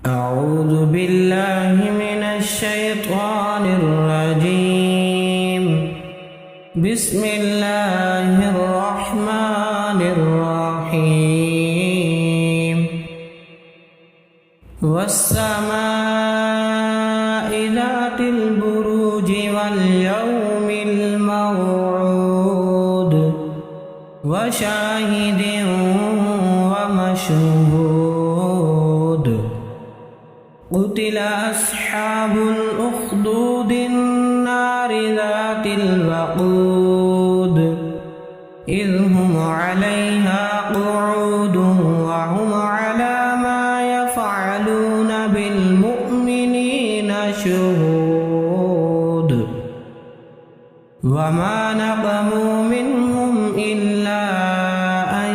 أعوذ بالله من الشيطان الرجيم. بسم الله الرحمن الرحيم. والسماء ذات البروج واليوم الموعود وشاهد ومشهود. قتل أصحاب الأخدود النار ذات الوقود إذ هم عليها قعود وهم على ما يفعلون بالمؤمنين شهود. وما نقموا منهم إلا أن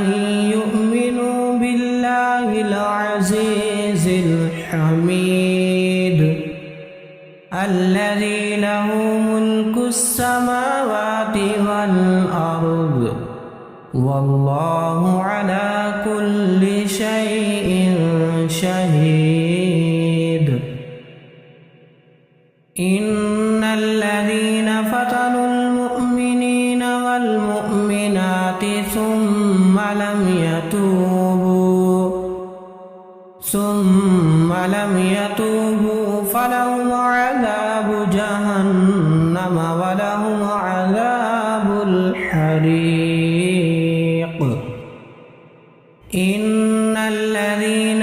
يؤمنوا بالله العزيز الحميد الذي له ملك السماوات والأرض والله على كل شيء شهيد. إن الذين فتنوا المؤمنين والمؤمنات ثم لم يتوبوا فلهم عذاب جهنم ولهم عذاب الحريق. إن الذين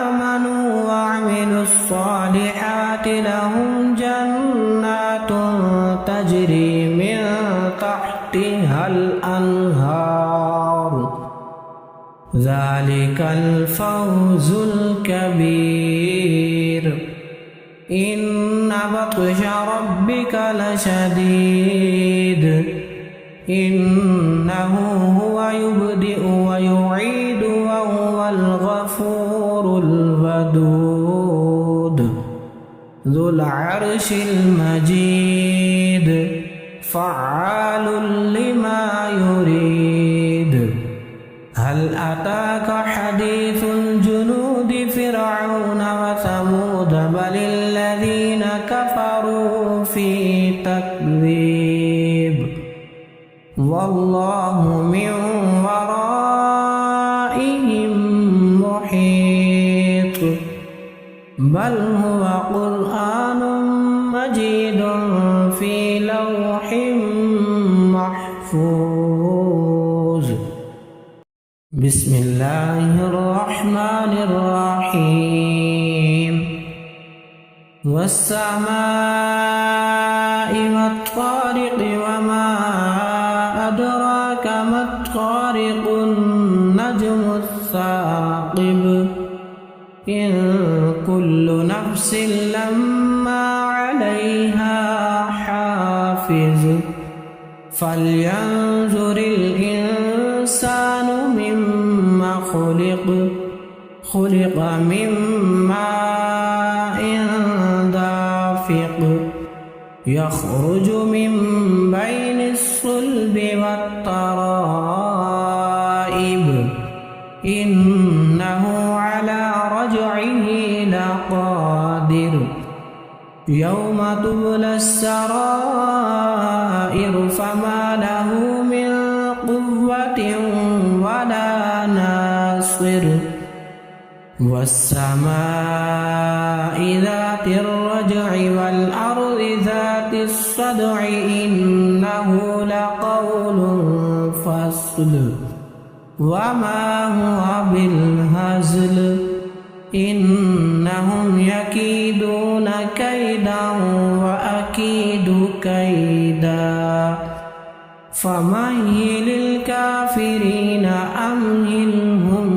آمنوا وعملوا الصالحات لهم جنات تجري من تحتها الأنهار ذلك الفوز الكبير. إن بطش ربك لشديد إنه هو يبدئ ويعيد وهو الغفور الودود ذو العرش المجيد فعال لما يريد. هل أتاك حديث الجنود فرعون وثمود بل الذين كفروا في تكذيب والله من ورائهم محيط. بل هو قرآن مجيد في لوح محفوظ. بسم الله الرحمن الرحيم. والسماء والطارق وما أدراك ما الطارق النجم الثاقب إن كل نفس لما عليها حافظ فلينظر الإنسان مما خلق من ماء دافق يخرج من بين الصلب والترائب إنه على رجعه لقادر. يوم تبلى السرائر فما له من قوة ولا ناصر. والسماء ذات الرجع والأرض ذات الصدع إنه لقول فصل وما هو بالهزل. إنهم يكيدون كيدا وأكيد كيدا فمهل الكافرين أمهلهم